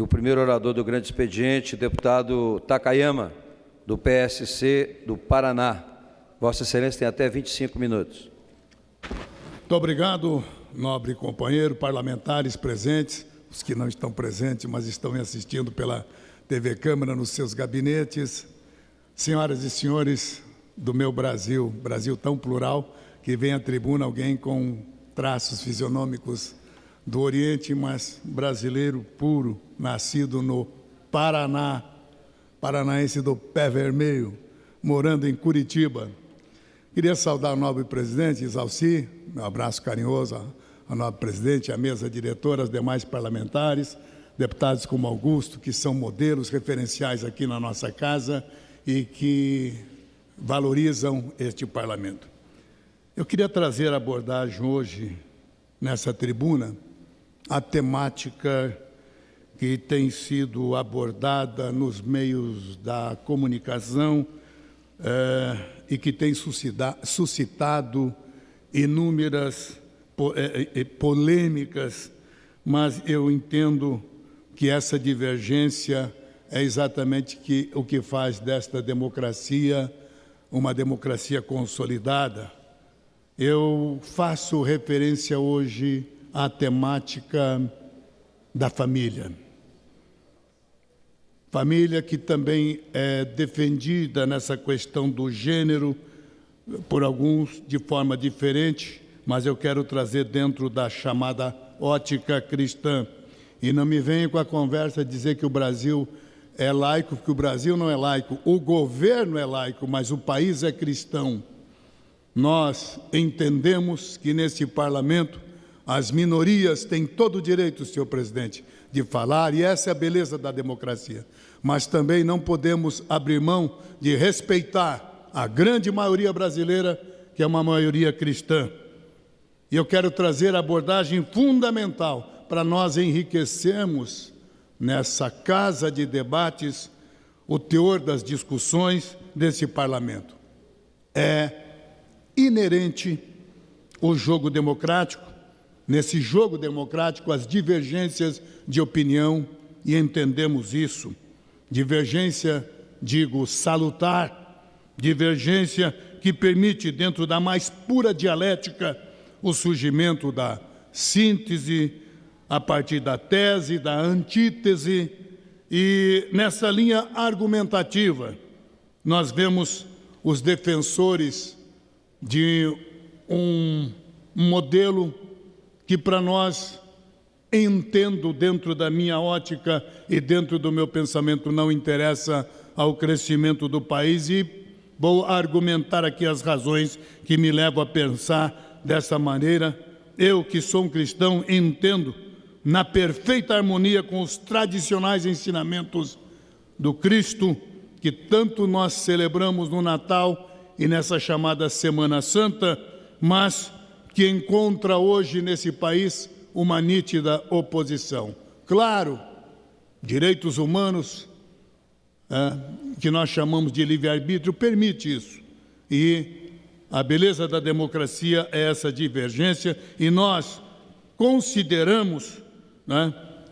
E o primeiro orador do grande expediente, deputado Takayama, do PSC do Paraná. Vossa Excelência tem até 25 minutos. Muito obrigado, nobre companheiro, parlamentares presentes, os que não estão presentes, mas estão me assistindo pela TV Câmara nos seus gabinetes, senhoras e senhores do meu Brasil, Brasil tão plural, que vem à tribuna alguém com traços fisionômicos do Oriente, mas brasileiro puro, nascido no Paraná, paranaense do pé vermelho, morando em Curitiba. Queria saudar o nobre presidente Isalci, meu abraço carinhoso ao nobre presidente, à mesa diretora, aos demais parlamentares, deputados como Augusto, que são modelos referenciais aqui na nossa casa e que valorizam este parlamento. Eu queria trazer a abordagem hoje, nessa tribuna, a temática que tem sido abordada nos meios da comunicação e que tem suscitado inúmeras polêmicas, mas eu entendo que essa divergência é exatamente o que faz desta democracia uma democracia consolidada. Eu faço referência hoje à temática da família. Família que também é defendida nessa questão do gênero por alguns de forma diferente, mas eu quero trazer dentro da chamada ótica cristã. E não me venha com a conversa dizer que o Brasil é laico, porque o Brasil não é laico, o governo é laico, mas o país é cristão. Nós entendemos que nesse parlamento as minorias têm todo o direito, senhor presidente, de falar, e essa é a beleza da democracia. Mas também não podemos abrir mão de respeitar a grande maioria brasileira, que é uma maioria cristã. E eu quero trazer a abordagem fundamental para nós enriquecermos nessa casa de debates o teor das discussões desse parlamento. É inerente o jogo democrático, nesse jogo democrático, as divergências de opinião, e entendemos isso. Divergência, digo, salutar, divergência que permite, dentro da mais pura dialética, o surgimento da síntese, a partir da tese, da antítese, e nessa linha argumentativa, nós vemos os defensores de um modelo que para nós, entendo dentro da minha ótica e dentro do meu pensamento, não interessa ao crescimento do país, e vou argumentar aqui as razões que me levam a pensar dessa maneira. Eu, que sou um cristão, entendo na perfeita harmonia com os tradicionais ensinamentos do Cristo, que tanto nós celebramos no Natal e nessa chamada Semana Santa, mas que encontra hoje nesse país uma nítida oposição. Claro, direitos humanos, que nós chamamos de livre-arbítrio, permite isso. E a beleza da democracia é essa divergência, e nós consideramos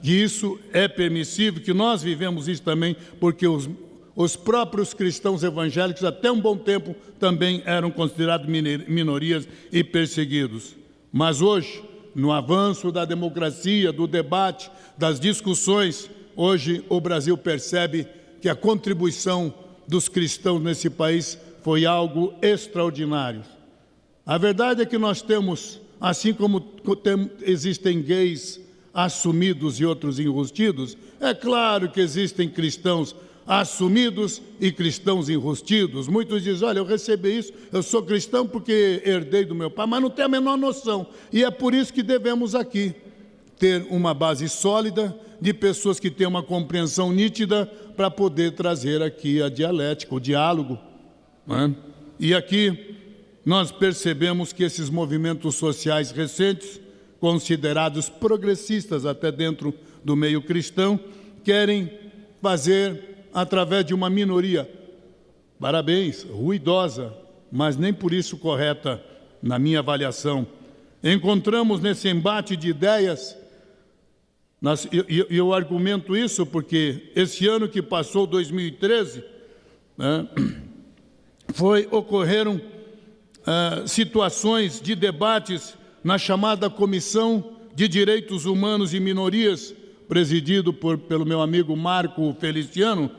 que isso é permissível, que nós vivemos isso também, porque os próprios cristãos evangélicos, até um bom tempo, também eram considerados minorias e perseguidos. Mas hoje, no avanço da democracia, do debate, das discussões, hoje o Brasil percebe que a contribuição dos cristãos nesse país foi algo extraordinário. A verdade é que nós temos, assim como existem gays assumidos e outros enrustidos, é claro que existem cristãos assumidos e cristãos enrustidos. Muitos dizem, olha, eu recebi isso, eu sou cristão porque herdei do meu pai, mas não tem a menor noção. E é por isso que devemos aqui ter uma base sólida de pessoas que têm uma compreensão nítida para poder trazer aqui a dialética, o diálogo. E aqui nós percebemos que esses movimentos sociais recentes, considerados progressistas até dentro do meio cristão, querem fazer através de uma minoria, parabéns, ruidosa, mas nem por isso correta na minha avaliação. Encontramos nesse embate de ideias Eu argumento isso porque esse ano que passou, 2013, né, ocorreram situações de debates na chamada Comissão de Direitos Humanos e Minorias, presidido pelo meu amigo Marco Feliciano,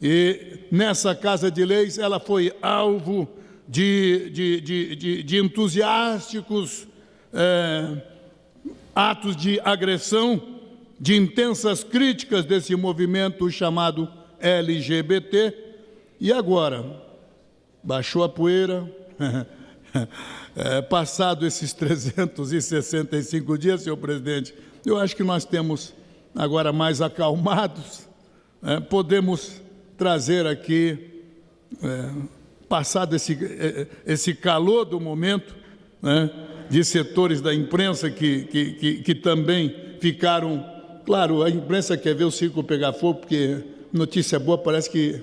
e nessa Casa de Leis ela foi alvo de entusiásticos atos de agressão, de intensas críticas desse movimento chamado LGBT, e agora, baixou a poeira, passado esses 365 dias, senhor presidente, eu acho que nós temos agora mais acalmados, podemos trazer aqui, passado esse calor do momento, de setores da imprensa que também ficaram. Claro, a imprensa quer ver o circo pegar fogo, porque notícia boa parece que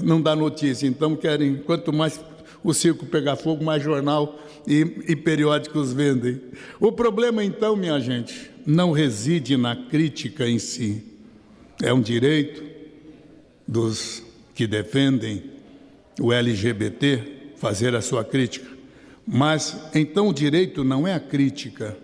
não dá notícia. Então, querem, quanto mais o circo pegar fogo, mais jornal e periódicos vendem. O problema, então, minha gente, não reside na crítica em si. É um direito dos que defendem o LGBT fazer a sua crítica. Mas, então, o direito não é a crítica,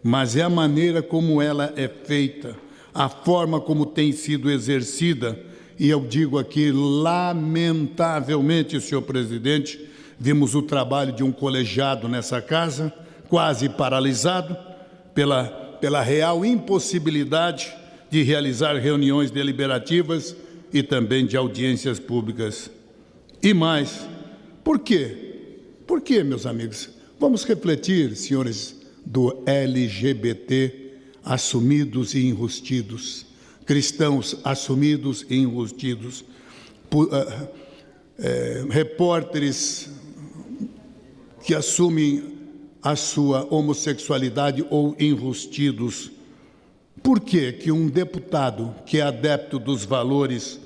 mas é a maneira como ela é feita, a forma como tem sido exercida. E eu digo aqui, lamentavelmente, senhor presidente, vimos o trabalho de um colegiado nessa casa, quase paralisado pela real impossibilidade de realizar reuniões deliberativas e também de audiências públicas. E mais, por quê? Por quê, meus amigos? Vamos refletir, senhores do LGBT, assumidos e enrustidos, cristãos assumidos e enrustidos, repórteres que assumem a sua homossexualidade ou enrustidos. Por que que um deputado que é adepto dos valores,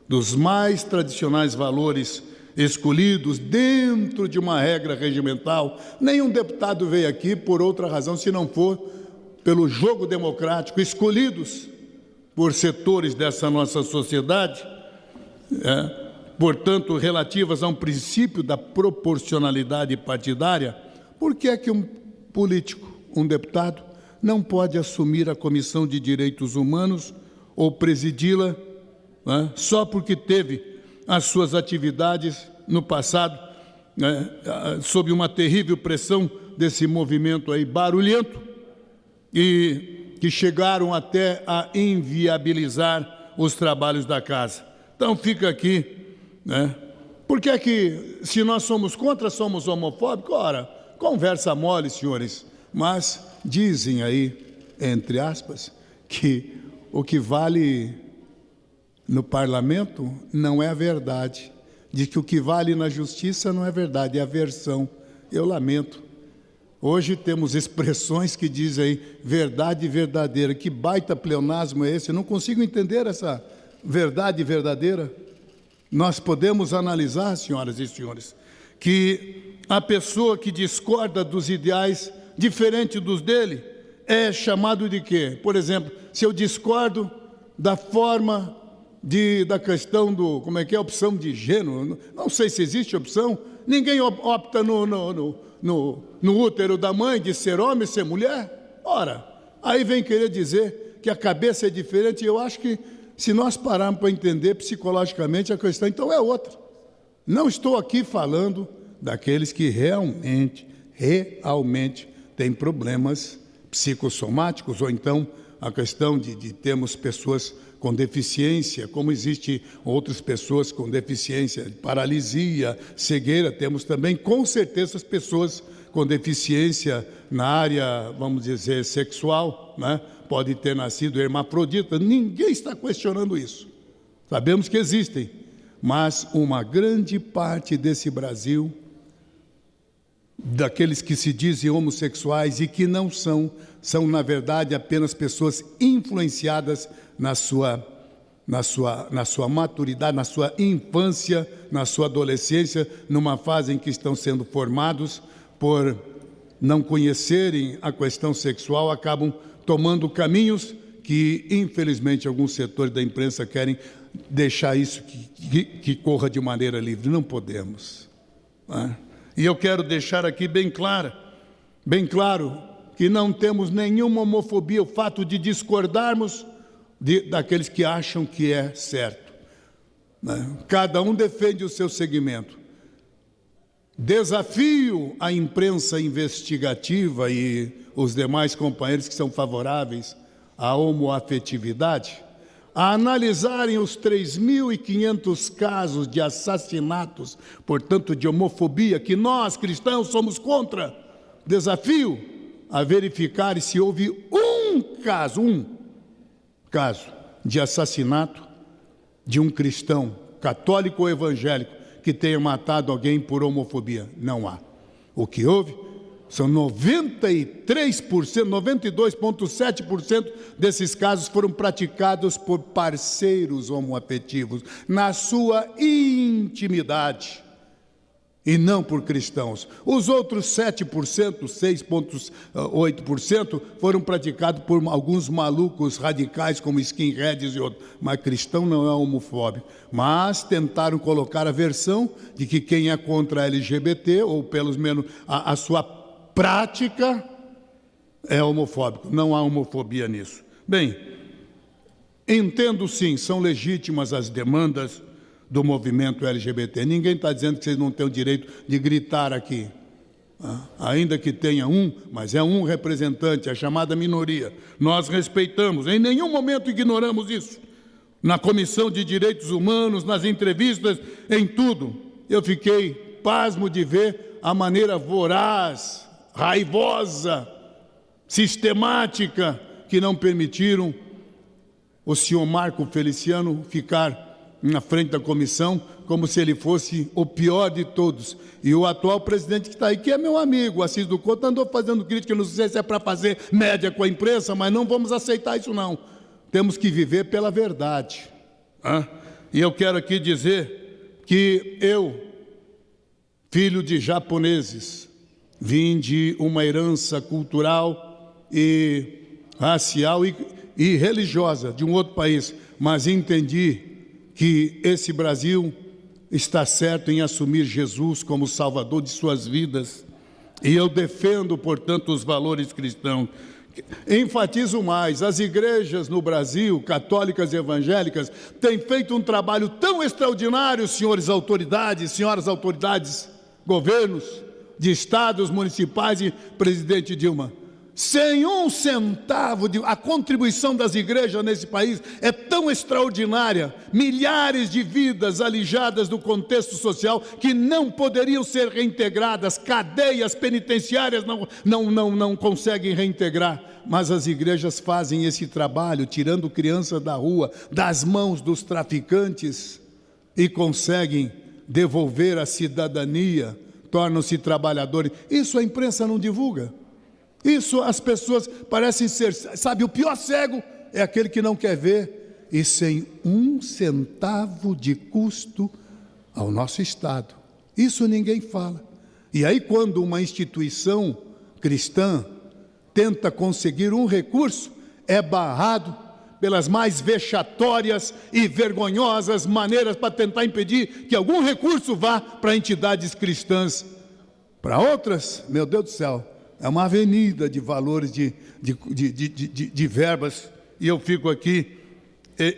dos mais tradicionais valores escolhidos dentro de uma regra regimental, nenhum deputado veio aqui por outra razão, se não for pelo jogo democrático, escolhidos por setores dessa nossa sociedade, portanto, relativas a um princípio da proporcionalidade partidária. Por que é que um político, um deputado, não pode assumir a Comissão de Direitos Humanos ou presidi-la, só porque teve as suas atividades no passado, sob uma terrível pressão desse movimento aí barulhento, e que chegaram até a inviabilizar os trabalhos da casa. Então fica aqui, por que é que, se nós somos contra, somos homofóbicos? Ora, conversa mole, senhores, mas dizem aí, entre aspas, que o que vale no parlamento não é a verdade, de que o que vale na justiça não é verdade, é a versão. Eu lamento. Hoje temos expressões que dizem aí, verdade verdadeira. Que baita pleonasmo é esse? Eu não consigo entender essa verdade verdadeira. Nós podemos analisar, senhoras e senhores, que a pessoa que discorda dos ideais diferente dos dele é chamado de quê? Por exemplo, se eu discordo da forma da questão do, como é que é, opção de gênero, não sei se existe opção, ninguém opta no útero da mãe de ser homem, ser mulher. Ora, aí vem querer dizer que a cabeça é diferente. Eu acho que se nós pararmos para entender psicologicamente a questão, então é outra. Não estou aqui falando daqueles que realmente têm problemas psicossomáticos, ou então a questão de termos pessoas com deficiência, como existe outras pessoas com deficiência, paralisia, cegueira, temos também, com certeza, as pessoas com deficiência na área, vamos dizer, sexual, pode ter nascido hermafrodita, ninguém está questionando isso. Sabemos que existem, mas uma grande parte desse Brasil, daqueles que se dizem homossexuais e que não são na verdade apenas pessoas influenciadas na sua maturidade, na sua infância, na sua adolescência, numa fase em que estão sendo formados, por não conhecerem a questão sexual, acabam tomando caminhos que, infelizmente, alguns setores da imprensa querem deixar isso que corra de maneira livre. Não podemos. Né? E eu quero deixar aqui bem claro, que não temos nenhuma homofobia, o fato de discordarmos daqueles que acham que é certo. Né? Cada um defende o seu segmento. Desafio a imprensa investigativa e os demais companheiros que são favoráveis à homoafetividade a analisarem os 3.500 casos de assassinatos, portanto de homofobia, que nós cristãos somos contra. Desafio a verificar se houve um caso de assassinato de um cristão, católico ou evangélico, que tenha matado alguém por homofobia. Não há. O que houve são 92,7% desses casos foram praticados por parceiros homoafetivos, na sua intimidade, e não por cristãos. Os outros 7%, 6,8%, foram praticados por alguns malucos radicais, como skinheads e outros. Mas cristão não é homofóbico. Mas tentaram colocar a versão de que quem é contra a LGBT, ou pelo menos a sua prática, é homofóbico. Não há homofobia nisso. Bem, entendo sim, são legítimas as demandas do movimento LGBT. Ninguém está dizendo que vocês não têm o direito de gritar aqui. Ainda que tenha mas é um representante, a chamada minoria. Nós respeitamos, em nenhum momento ignoramos isso. Na Comissão de Direitos Humanos, nas entrevistas, em tudo. Eu fiquei pasmo de ver a maneira voraz, raivosa, sistemática, que não permitiram o senhor Marco Feliciano ficar na frente da comissão, como se ele fosse o pior de todos. E o atual presidente que está aí, que é meu amigo, Assis do Couto, andou fazendo crítica, não sei se é para fazer média com a imprensa, mas não vamos aceitar isso não. Temos que viver pela verdade. E eu quero aqui dizer que eu, filho de japoneses, vim de uma herança cultural e racial e religiosa de um outro país, mas entendi que esse Brasil está certo em assumir Jesus como Salvador de suas vidas. E eu defendo, portanto, os valores cristãos. Enfatizo mais, as igrejas no Brasil, católicas e evangélicas, têm feito um trabalho tão extraordinário, senhores autoridades, senhoras autoridades, governos de estados, municipais e presidente Dilma. Sem um centavo, a contribuição das igrejas nesse país é tão extraordinária, milhares de vidas alijadas do contexto social que não poderiam ser reintegradas, cadeias penitenciárias não conseguem reintegrar, mas as igrejas fazem esse trabalho, tirando crianças da rua, das mãos dos traficantes, e conseguem devolver a cidadania, tornam-se trabalhadores. Isso a imprensa não divulga. Isso as pessoas parecem ser, sabe, o pior cego é aquele que não quer ver, e sem um centavo de custo ao nosso Estado. Isso ninguém fala. E aí quando uma instituição cristã tenta conseguir um recurso, é barrado pelas mais vexatórias e vergonhosas maneiras para tentar impedir que algum recurso vá para entidades cristãs. Para outras, meu Deus do céu, é uma avenida de valores, de verbas, e eu fico aqui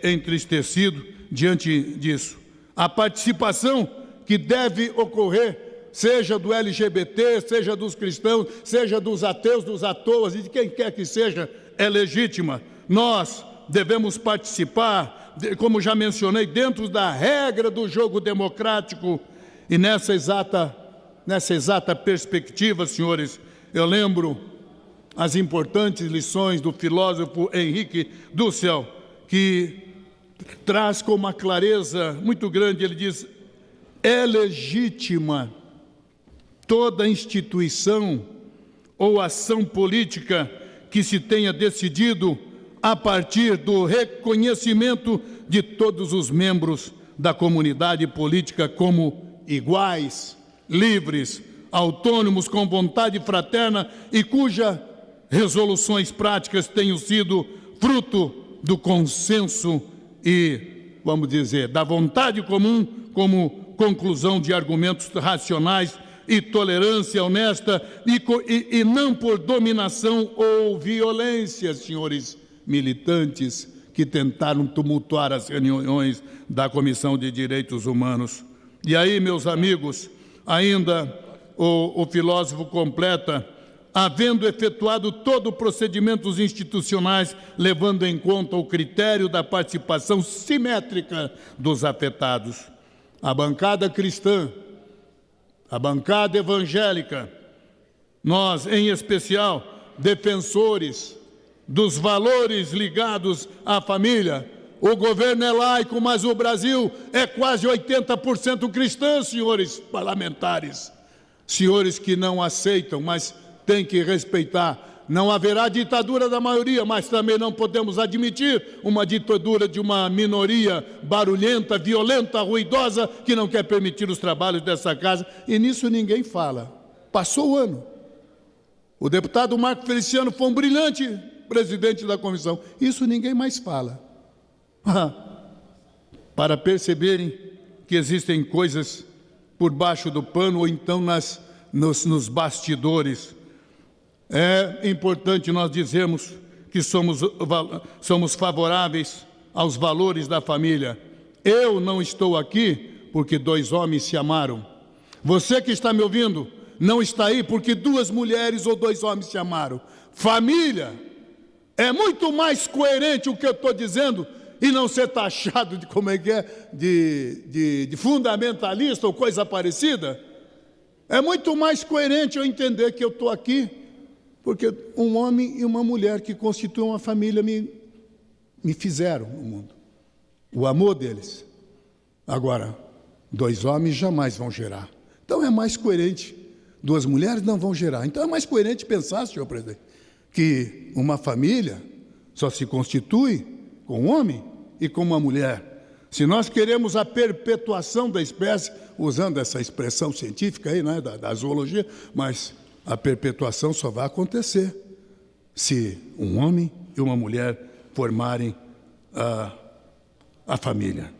entristecido diante disso. A participação que deve ocorrer, seja do LGBT, seja dos cristãos, seja dos ateus, dos atoas, e de quem quer que seja, é legítima. Nós devemos participar, como já mencionei, dentro da regra do jogo democrático, e nessa exata perspectiva, senhores, eu lembro as importantes lições do filósofo Henrique Dussel, que traz com uma clareza muito grande, ele diz: é legítima toda instituição ou ação política que se tenha decidido a partir do reconhecimento de todos os membros da comunidade política como iguais, livres, autônomos, com vontade fraterna e cujas resoluções práticas tenham sido fruto do consenso e, vamos dizer, da vontade comum, como conclusão de argumentos racionais e tolerância honesta, e não por dominação ou violência, senhores militantes que tentaram tumultuar as reuniões da Comissão de Direitos Humanos. E aí, meus amigos, ainda o filósofo completa: havendo efetuado todo o procedimentos institucionais, levando em conta o critério da participação simétrica dos afetados, a bancada cristã, a bancada evangélica, nós, em especial, defensores dos valores ligados à família. O governo é laico, mas o Brasil é quase 80% cristão, senhores parlamentares. Senhores que não aceitam, mas têm que respeitar. Não haverá ditadura da maioria, mas também não podemos admitir uma ditadura de uma minoria barulhenta, violenta, ruidosa, que não quer permitir os trabalhos dessa casa. E nisso ninguém fala. Passou o ano. O deputado Marco Feliciano foi um brilhante presidente da comissão. Isso ninguém mais fala. Para perceberem que existem coisas por baixo do pano ou então nos bastidores. É importante nós dizermos que somos favoráveis aos valores da família. Eu não estou aqui porque 2 homens se amaram. Você que está me ouvindo não está aí porque 2 mulheres ou 2 homens se amaram. Família é muito mais coerente o que eu estou dizendo e não ser taxado de, como é que é, de fundamentalista ou coisa parecida. É muito mais coerente eu entender que eu estou aqui porque um homem e uma mulher que constituem uma família me fizeram no mundo. O amor deles. Agora, 2 homens jamais vão gerar. Então é mais coerente. 2 mulheres não vão gerar. Então é mais coerente pensar, senhor presidente, que uma família só se constitui com um homem e com uma mulher. Se nós queremos a perpetuação da espécie, usando essa expressão científica aí, né, da zoologia, mas a perpetuação só vai acontecer se um homem e uma mulher formarem a família.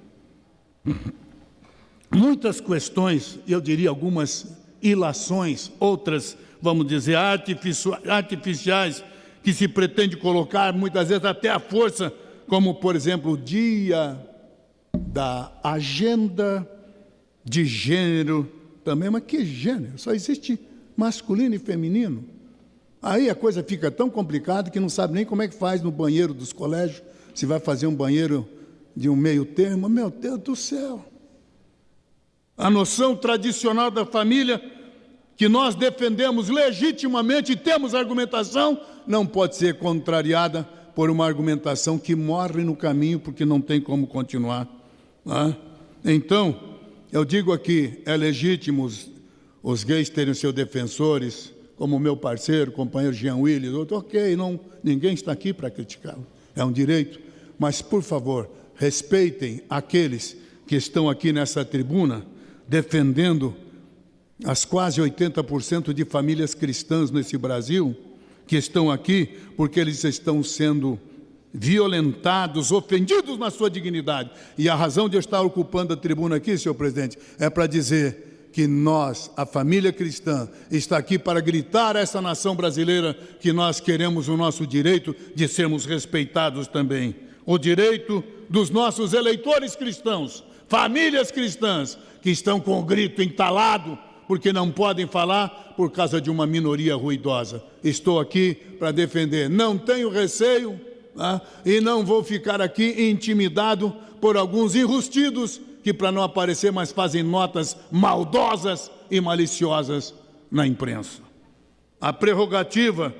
Muitas questões, eu diria algumas ilações, outras, vamos dizer, artificiais, que se pretende colocar, muitas vezes até à força, como, por exemplo, o dia da agenda de gênero também. Mas que gênero? Só existe masculino e feminino. Aí a coisa fica tão complicada que não sabe nem como é que faz no banheiro dos colégios, se vai fazer um banheiro de um meio termo. Meu Deus do céu! A noção tradicional da família, que nós defendemos legitimamente e temos argumentação, não pode ser contrariada por uma argumentação que morre no caminho porque não tem como continuar. Então, eu digo aqui, é legítimo os gays terem seus defensores, como o meu parceiro, companheiro Jean Willis, ok, ninguém está aqui para criticá-lo, é um direito, mas, por favor, respeitem aqueles que estão aqui nessa tribuna defendendo as quase 80% de famílias cristãs nesse Brasil, que estão aqui porque eles estão sendo violentados, ofendidos na sua dignidade. E a razão de eu estar ocupando a tribuna aqui, senhor presidente, é para dizer que nós, a família cristã, está aqui para gritar a essa nação brasileira que nós queremos o nosso direito de sermos respeitados também. O direito dos nossos eleitores cristãos, famílias cristãs, que estão com o grito entalado, porque não podem falar por causa de uma minoria ruidosa. Estou aqui para defender. Não tenho receio, e não vou ficar aqui intimidado por alguns enrustidos que, para não aparecer, mas fazem notas maldosas e maliciosas na imprensa. A prerrogativa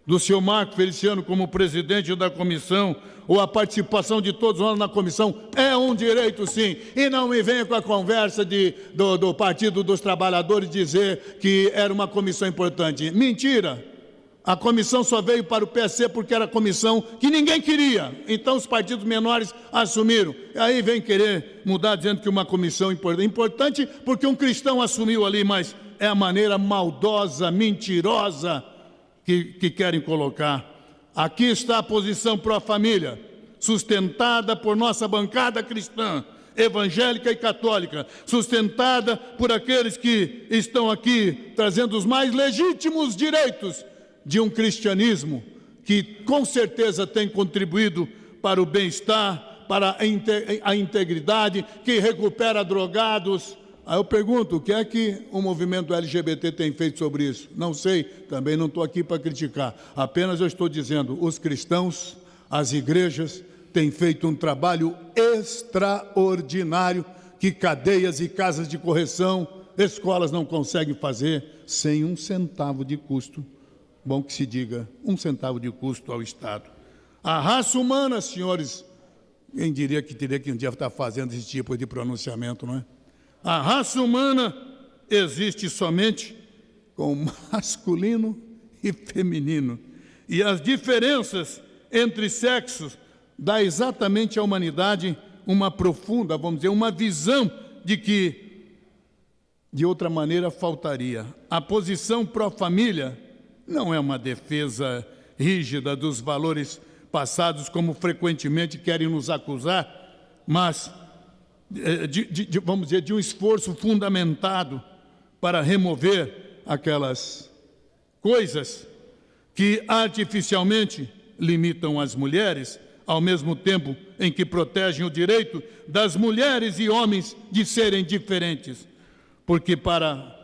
do senhor Marco Feliciano como presidente da comissão, ou a participação de todos nós na comissão, é um direito, sim. E não me venha com a conversa do Partido dos Trabalhadores dizer que era uma comissão importante. Mentira! A comissão só veio para o PSC porque era a comissão que ninguém queria. Então os partidos menores assumiram. E aí vem querer mudar dizendo que uma comissão importante. Importante porque um cristão assumiu ali, mas é a maneira maldosa, mentirosa que querem colocar. Aqui está a posição pró-família, sustentada por nossa bancada cristã, evangélica e católica, sustentada por aqueles que estão aqui trazendo os mais legítimos direitos de um cristianismo que com certeza tem contribuído para o bem-estar, para a integridade, que recupera drogados. Aí eu pergunto, o que é que o movimento LGBT tem feito sobre isso? Não sei, também não estou aqui para criticar. Apenas eu estou dizendo, os cristãos, as igrejas, têm feito um trabalho extraordinário que cadeias e casas de correção, escolas não conseguem fazer sem 1 centavo de custo. Bom que se diga, 1 centavo de custo ao Estado. A raça humana, senhores, quem diria que teria que um dia estar fazendo esse tipo de pronunciamento, não é? A raça humana existe somente com masculino e feminino. E as diferenças entre sexos dá exatamente à humanidade uma profunda, vamos dizer, uma visão de que, de outra maneira, faltaria. A posição pró-família não é uma defesa rígida dos valores passados, como frequentemente querem nos acusar, mas vamos dizer, de um esforço fundamentado para remover aquelas coisas que artificialmente limitam as mulheres, ao mesmo tempo em que protegem o direito das mulheres e homens de serem diferentes. Porque para